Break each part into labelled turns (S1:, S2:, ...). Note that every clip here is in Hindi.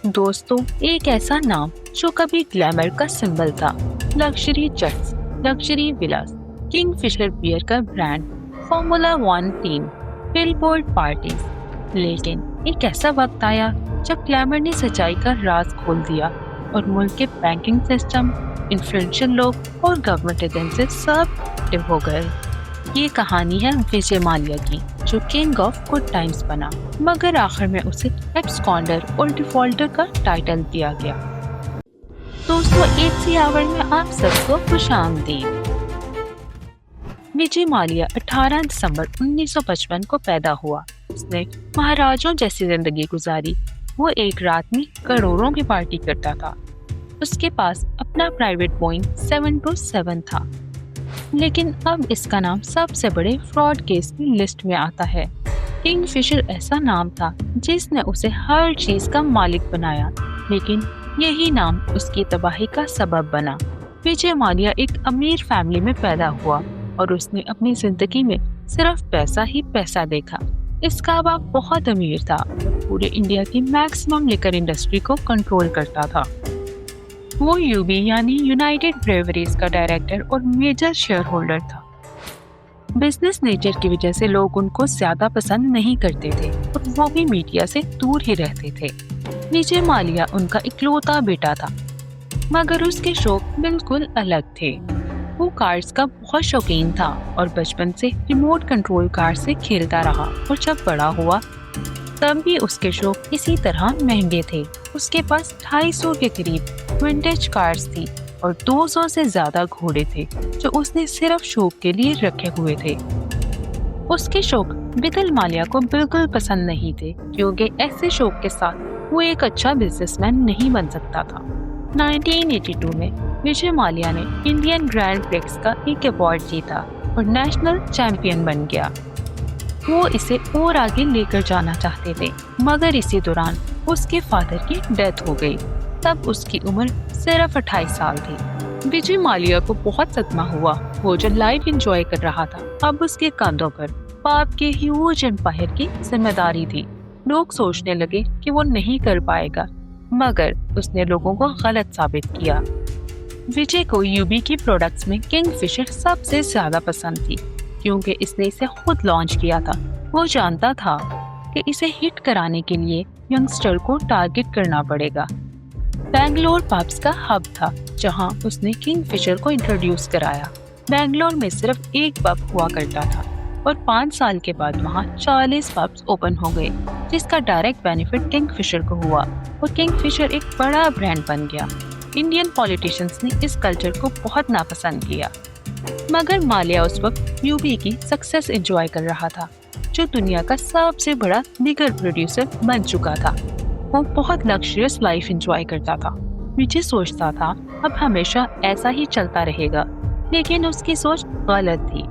S1: दोस्तों, एक ऐसा नाम जो कभी ग्लैमर का सिंबल था, लग्जरी जेट्स, लग्जरी विलास, किंगफिशर बियर का brand, formula one team, billboard parties. लेकिन एक ऐसा वक्त आया जब ग्लैमर ने सच्चाई का राज खोल दिया और मुल्क के बैंकिंग सिस्टम, इन्फ्लुएंशियल लोग और गवर्नमेंट एजेंसी सब एक्टिव हो गए। ये कहानी है विजय माल्या की, जो किंग ऑफ गुड टाइम्स बना, मगर आखिर में उसे एब्सकॉन्डर और डिफॉल्टर का टाइटल दिया गया। दोस्तों, एक सी आवर में आप सबको खुशामदीद। विजय माल्या 18 दिसंबर 1955 को पैदा हुआ। उसने महाराजों जैसी जिंदगी गुजारी। वो एक रात में करोड़ों की पार्टी करता था। उसके पास अपना प्राइवेट बोइंग 727 था, लेकिन अब इसका नाम सबसे बड़े फ्रॉड केस की लिस्ट में आता है। किंगफिशर ऐसा नाम था जिसने उसे हर चीज का मालिक बनाया, लेकिन यही नाम उसकी तबाही का सबब बना। विजय माल्या एक अमीर फैमिली में पैदा हुआ और उसने अपनी जिंदगी में सिर्फ पैसा ही पैसा देखा। इसका बाप बहुत अमीर था और पूरे इंडिया की मैक्सिमम लिकर इंडस्ट्री को कंट्रोल करता था। वो यूबी यानी यूनाइटेड ब्रेवरीज का डायरेक्टर और मेजर शेयर होल्डर था। बिजनेस नेचर की वजह से लोग उनको ज्यादा पसंद नहीं करते थे और वो भी मीडिया से दूर ही रहते थे। विजय माल्या उनका इकलौता बेटा था, मगर उसके शौक बिल्कुल अलग थे। वो कार्स का बहुत शौकीन था और बचपन से रिमोट कंट्रोल कार से खेलता रहा, और जब बड़ा हुआ तब भी उसके शौक इसी तरह महंगे थे। उसके पास 250 के करीब विंटेज कार्स थी और 200 से ज्यादा घोड़े थे जो उसने सिर्फ शौक के लिए रखे हुए थे। उसके शौक विजय माल्या को बिल्कुल पसंद नहीं थे, क्योंकि ऐसे शौक के साथ वो एक अच्छा बिजनेसमैन नहीं बन सकता था। 1982 में विजय माल्या ने इंडियन ग्रैंड प्रिक्स का एक अवार्ड जीता और नेशनल चैंपियन बन गया। वो इसे और आगे लेकर जाना चाहते थे, मगर इसी दौरान उसके फादर की डेथ हो गई। तब उसकी उम्र सिर्फ 28 साल थी। विजय माल्या को बहुत सदमा हुआ। वो जो लाइफ एंजॉय कर रहा था, अब उसके कंधों पर बाप के ह्यूज एम्पायर की जिम्मेदारी थी। लोग सोचने लगे कि वो नहीं कर पाएगा, मगर उसने लोगों को गलत साबित किया। विजय को यूबी की प्रोडक्ट्स में किंगफिशर सबसे ज्यादा पसंद थी, क्योंकि इसने इसे खुद लॉन्च किया था। वो जानता था कि इसे हिट कराने के लिए यंगस्टर को टारगेट करना पड़ेगा। बैंगलोर पब्स का हब था जहां उसने किंगफिशर को इंट्रोड्यूस कराया। बैंगलोर में सिर्फ एक पब हुआ करता था और 5 साल के बाद वहां 40 पब्स ओपन हो गए, जिसका डायरेक्ट बेनिफिट किंगफिशर को हुआ और किंगफिशर एक बड़ा ब्रांड बन गया। इंडियन पॉलिटिशियंस ने इस कल्चर को बहुत नापसंद किया, मगर माल्या उस वक्त यूबी की सक्सेस एंजॉय कर रहा था, जो दुनिया का सबसे बड़ा लिकर प्रोड्यूसर बन चुका था। वो बहुत लग्जरियस लाइफ एंजॉय करता था। विजय सोचता था अब हमेशा ऐसा ही चलता रहेगा, लेकिन उसकी सोच गलत थी।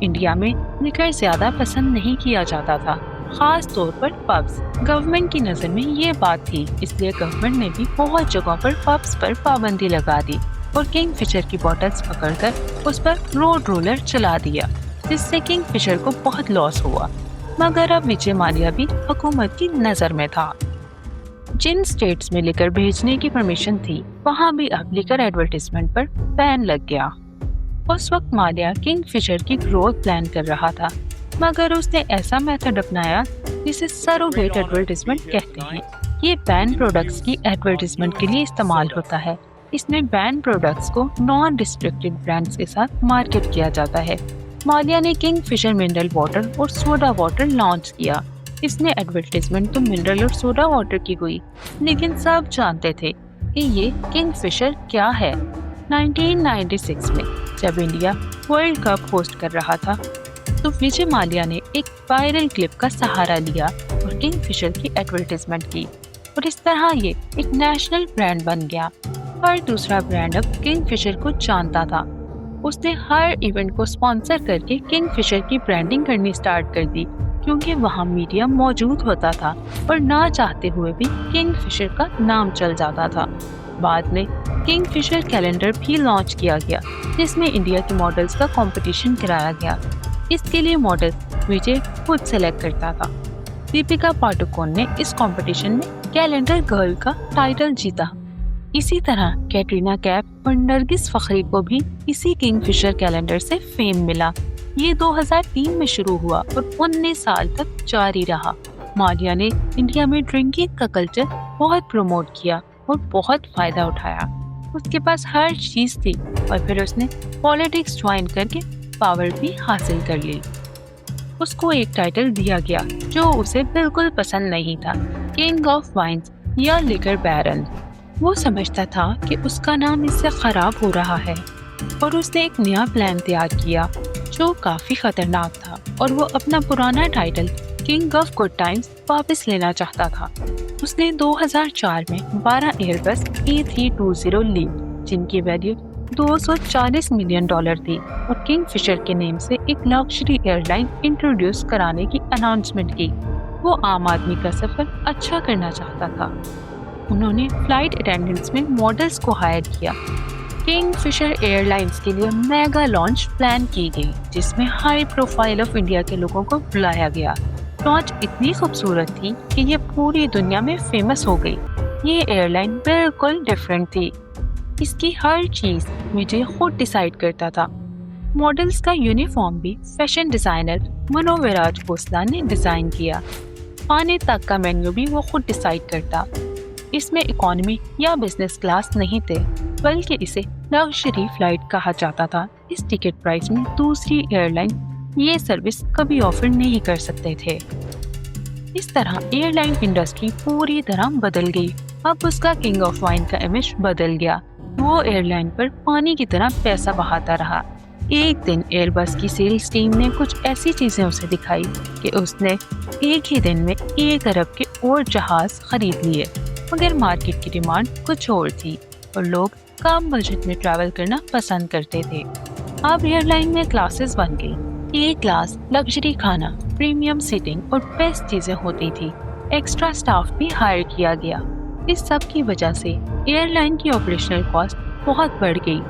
S1: इंडिया में लिकर ज्यादा पसंद नहीं किया जाता था, खास तौर पर पब्स। गवर्नमेंट की नजर में ये बात थी, इसलिए गवर्नमेंट ने भी बहुत जगहों पर पब्स पर पाबंदी लगा दी और किंगफिशर की बॉटल्स पकड़कर उस पर रोड रोलर चला दिया, जिससे किंगफिशर को बहुत लॉस हुआ। मगर अब विजय माल्या भी हुकूमत की नजर में था। जिन स्टेट्स में लिकर भेजने की परमिशन थी, वहां भी अब लिकर एडवर्टाइजमेंट पर बैन लग गया। उस वक्त माल्या किंगफिशर की ग्रोथ प्लान कर रहा था, मगर उसने ऐसा मेथड अपनाया जिसे सरोगेट एडवर्टाइजमेंट कहते हैं। ये बैन प्रोडक्ट्स की एडवर्टाइजमेंट के लिए इस्तेमाल होता है। इसमें बैन प्रोडक्ट्स को नॉन रिस्ट्रिक्टेड ब्रांड्स के साथ मार्केट किया जाता है। माल्या ने किंगफिशर मिनरल वाटर और सोडा वाटर लॉन्च किया। इसने एडवर्टाइजमेंट तो मिनरल और सोडा वाटर की हुई, लेकिन सब जानते थे कि ये किंगफिशर क्या है। 1996 में जब इंडिया वर्ल्ड कप होस्ट कर रहा था, तो विजय माल्या ने एक वायरल क्लिप का सहारा लिया और किंगफिशर की एडवर्टाइजमेंट की, और इस तरह ये एक नेशनल ब्रांड बन गया। हर दूसरा ब्रांड अब किंगफिशर को जानता था। उसने हर इवेंट को स्पॉन्सर करके किंगफिशर की ब्रांडिंग करनी स्टार्ट कर दी, क्योंकि वहाँ मीडिया मौजूद होता था और ना चाहते हुए भी किंगफिशर का नाम चल जाता था। बाद में किंगफिशर कैलेंडर भी लॉन्च किया गया, जिसमें इंडिया के मॉडल्स का कंपटीशन कराया गया। इसके लिए मॉडल विजय खुद सेलेक्ट करता था। दीपिका पादुकोण ने इस कंपटीशन में कैलेंडर गर्ल का टाइटल जीता। इसी तरह कैटरीना कैफ और नरगिस फखरी को भी इसी किंगफिशर कैलेंडर से फेम मिला। ये 2003 में शुरू हुआ और 19 साल तक जारी रहा। मालिया ने इंडिया में ड्रिंकिंग का कल्चर बहुत प्रमोट किया और बहुत फायदा उठाया। उसके पास हर चीज थी और फिर उसने पॉलिटिक्स ज्वाइन करके पावर भी हासिल कर ली। उसको एक टाइटल दिया गया जो उसे बिल्कुल पसंद नहीं था, किंग ऑफ वाइन्स या लिकर बैरन। वो समझता था कि उसका नाम इससे खराब हो रहा है और उसने एक नया प्लान तैयार किया जो काफी खतरनाक था और वो अपना पुराना title king of good times वापस लेना चाहता था। उसने 2004 में 12 एयरबस A320 ली जिनकी वैल्यू $240 मिलियन थी और किंगफिशर के नेम से एक लग्जरी एयरलाइन इंट्रोड्यूस कराने की अनाउंसमेंट की। वो आम आदमी का सफर अच्छा करना चाहता था। उन्होंने फ्लाइट अटेंडेंट्स में मॉडल्स को हायर किया। किंगफिशर एयरलाइंस के लिए मेगा लॉन्च प्लान की गई जिसमें हाई प्रोफाइल ऑफ इंडिया के लोगों को बुलाया गया। लॉन्च इतनी खूबसूरत थी कि ये पूरी दुनिया में फेमस हो गई। ये एयरलाइन बिल्कुल डिफरेंट थी। इसकी हर चीज मुझे खुद डिसाइड करता था। मॉडल्स का यूनिफॉर्म भी फैशन डिजाइनर मनोविराज खोसला ने डिजाइन किया। खाने तक का मेन्यू भी वो खुद डिसाइड करता। इसमें इकोनॉमी या बिजनेस क्लास नहीं थे बल्कि इसे लग्जरी फ्लाइट कहा जाता था। इस टिकट प्राइस में दूसरी एयरलाइन ये सर्विस कभी ऑफर नहीं कर सकते थे। इस तरह एयरलाइन इंडस्ट्री पूरी तरह बदल गई। अब उसका किंग ऑफ वाइन का इमेज बदल गया। वो एयरलाइन पर पानी की तरह पैसा बहाता रहा। एक दिन एयरबस की सेल्स टीम ने कुछ ऐसी चीजें उसे दिखाई कि उसने एक ही दिन में 1 अरब के और जहाज खरीद लिए। मगर मार्केट की डिमांड कुछ और थी और लोग कम बजट में ट्रैवल करना पसंद करते थे। अब एयरलाइन में क्लासेस बन गई। ए क्लास लग्जरी खाना, प्रीमियम सीटिंग और बेस्ट चीजें होती थी। एक्स्ट्रा स्टाफ भी हायर किया गया। इस सब की वजह से एयरलाइन की ऑपरेशनल कॉस्ट बहुत बढ़ गई।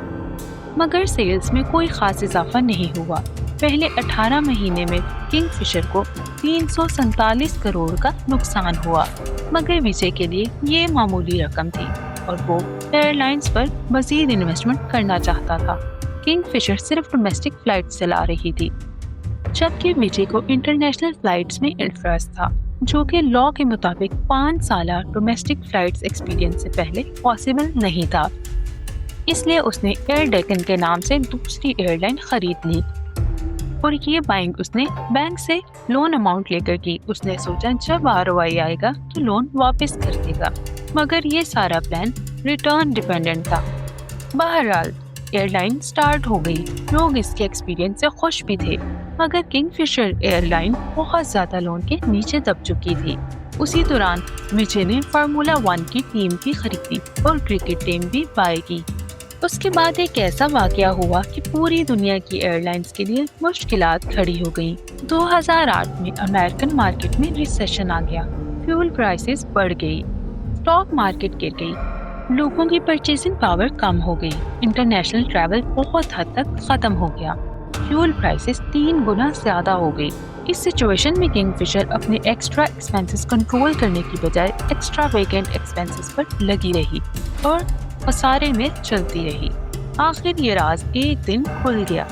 S1: मगर सेल्स में कोई खास इजाफा नहीं हुआ। पहले 18 महीने में किंगफिशर को 347 करोड़ का नुकसान हुआ। मगर विजय के लिए ये मामूली रकम थी और वो एयरलाइंस पर मजीद इन्वेस्टमेंट करना चाहता था। किंगफिशर सिर्फ डोमेस्टिक फ्लाइट चला रही थी जबकि विजय को इंटरनेशनल फ्लाइट्स में इंटरेस्ट था जो कि लॉ के मुताबिक 5 साल डोमेस्टिक फ्लाइट्स एक्सपीरियंस से पहले पॉसिबल नहीं था। इसलिए उसने एयर डेक्कन के नाम से दूसरी एयरलाइन खरीद ली और ये बाइंग उसने बैंक से लोन अमाउंट लेकर की। उसने सोचा जब ROI आएगा तो लोन वापस कर देगा। मगर ये सारा प्लान रिटर्न डिपेंडेंट था। बहरहाल एयरलाइन स्टार्ट हो गई। लोग इसके एक्सपीरियंस से खुश भी थे मगर किंगफिशर एयरलाइन बहुत ज्यादा लोन के नीचे दब चुकी थी। उसी दौरान विजय ने फार्मूला 1 की टीम भी खरीदी और क्रिकेट टीम भी बाय की। उसके बाद एक ऐसा वाकया हुआ कि पूरी दुनिया की एयरलाइंस के लिए मुश्किलात खड़ी हो गई। 2008 में अमेरिकन मार्केट में रिसेशन आ गया। फ्यूल प्राइसेस बढ़ गई, स्टॉक मार्केट गिर गई, लोगों की परचेसिंग पावर कम हो गई, इंटरनेशनल ट्रैवल बहुत हद तक खत्म हो गया, फ्यूल प्राइसेस 3 गुना ज्यादा हो गई। इस सिचुएशन में किंगफिशर अपने एक्स्ट्रा एक्सपेंसेस कंट्रोल करने की बजाय एक्स्ट्रा वेकेंट एक्सपेंसेस पर लगी रही और खसारे में चलती रही। आखिर ये राज एक दिन खुल गया।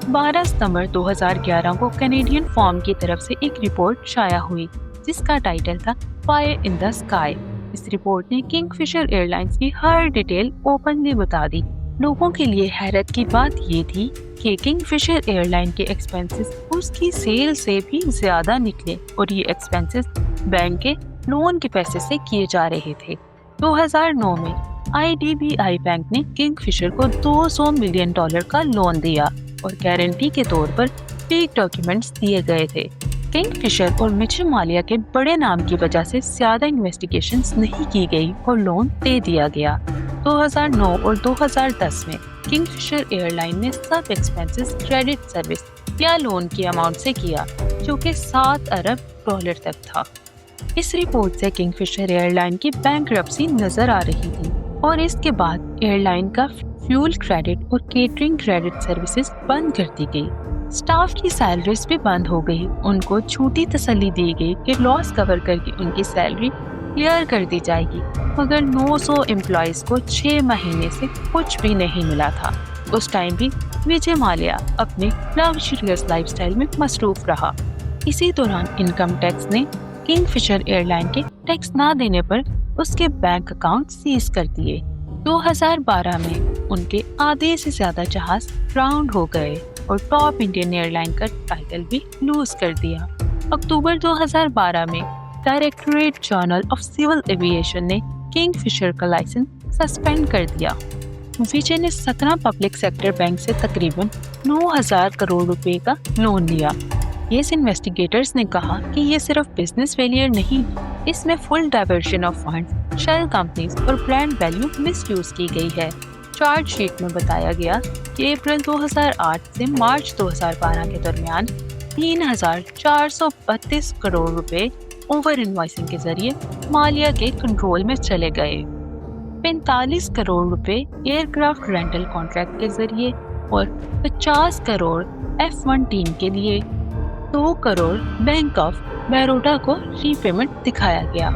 S1: 12 सितंबर 2011 को कैनेडियन फॉर्म की तरफ से एक रिपोर्ट शाया हुई जिसका टाइटल था फायर इन द स्काई। इस रिपोर्ट ने किंगफिशर एयरलाइंस की हर डिटेल ओपनली बता दी। लोगों के लिए हैरत की बात ये थी कि किंगफिशर एयरलाइन के एक्सपेंसेस उसकी सेल से भी ज्यादा निकले और ये एक्सपेंसेस बैंक के लोन के पैसे से किए जा रहे थे। 2009 में IDBI बैंक ने किंगफिशर को $200 मिलियन का लोन दिया और गारंटी के तौर पर फेक डॉक्यूमेंट्स दिए गए थे। किंगफिशर और मिचेल मालिया के बड़े नाम की वजह से ज्यादा इन्वेस्टिगेशंस नहीं की गई और लोन दे दिया गया। 2009 और 2010 में किंगफिशर एयरलाइन ने सब एक्सपेंसेस क्रेडिट सर्विस या लोन की अमाउंट से किया जो कि $7 अरब तक था। इस रिपोर्ट से किंगफिशर एयरलाइन की बैंकरप्सी नजर आ रही थी और इसके बाद एयरलाइन का फ्यूल क्रेडिट और केटरिंग क्रेडिट सर्विसेज बंद कर दी गई। स्टाफ की सैलरीज भी बंद हो गई। उनको झूठी तसल्ली दी गई कि लॉस कवर करके उनकी सैलरी क्लियर कर दी जाएगी, मगर 900 एम्प्लॉयज को 6 महीने से कुछ भी नहीं मिला था। उस टाइम भी विजय माल्या अपने लग्जरियस लाइफस्टाइल में मसरूफ रहा। इसी दौरान इनकम टैक्स ने किंगफिशर एयरलाइन के टैक्स ना देने पर उसके बैंक अकाउंट सीज कर दिए। 2012 में उनके आधे से ज्यादा जहाज ग्राउंड हो गए और टॉप इंडियन एयरलाइन का टाइटल भी लूज कर दिया। अक्टूबर 2012 में directorate general of civil aviation ने किंगफिशर का लाइसेंस सस्पेंड कर दिया। विजय ने 17 पब्लिक सेक्टर बैंक से तकरीबन 9,000 करोड़ रुपए का लोन लिया। केस इन्वेस्टिगेटर्स ने कहा कि ये सिर्फ बिजनेस फेलियर नहीं, इसमें full diversion of funds, shell companies और ब्रांड वैल्यू मिसयूज की गई है। चार्जशीट में बताया गया कि अप्रैल 2008 से मार्च 2012 के दरमियान 3,432 करोड़ रुपए ओवर इनवॉइसिंग के जरिए माल्या के कंट्रोल में चले गए। 45 करोड़ रुपए एयरक्राफ्ट रेंटल कॉन्ट्रैक्ट के जरिए और 50 करोड़ F1 टीम के लिए 2 करोड़ बैंक ऑफ बड़ौदा को रीपेमेंट दिखाया गया।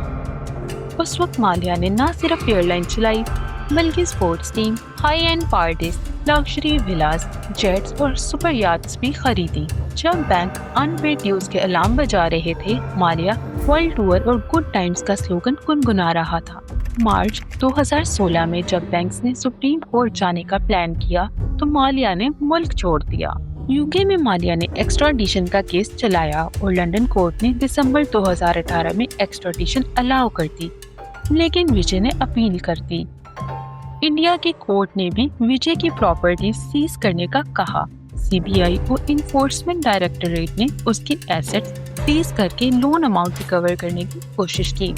S1: उस वक्त माल्या ने न सिर्फ एयरलाइन चलाई बल्कि sports team, high and parties, luxury Vilas, jets और सुपर याट्स भी खरीदी। जब बैंक अनपेड ड्यूज के अलार्म बजा रहे थे, माल्या वर्ल्ड टूर और गुड टाइम्स का स्लोगन गुनगुना रहा था। मार्च 2016 में जब बैंक्स ने सुप्रीम कोर्ट जाने का प्लान किया तो माल्या ने मुल्क छोड़ दिया। यूके में माल्या ने एक्स्ट्राडिशन का केस चलाया और लंदन कोर्ट ने दिसंबर 2018 में एक्स्ट्राडिशन अलाउ कर दी, लेकिन विजय ने अपील कर दी। इंडिया के कोर्ट ने भी विजय की प्रॉपर्टी सीज करने का कहा। सीबीआई और इन्फोर्समेंट डायरेक्टरेट ने उसकी एसेट्स सीज करके लोन अमाउंट रिकवर करने की कोशिश की।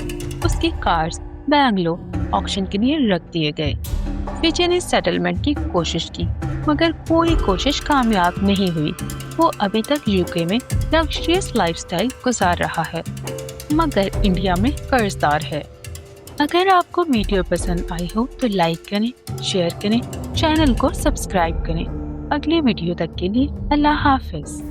S1: उसकी कार्स बैंगलोर ऑक्शन के लिए रख दिए गए। विजय ने सेटलमेंट की कोशिश की, मगर कोई कोशिश कामयाब नहीं हुई। वो अभी तक यूके में लग्जरियस लाइफस्टाइल गुजार रहा है, मगर इंडिया में कर्जदार है। अगर आपको वीडियो पसंद आई हो तो लाइक करें, शेयर करें, चैनल को सब्सक्राइब करें। अगले वीडियो तक के लिए अल्लाह हाफिज।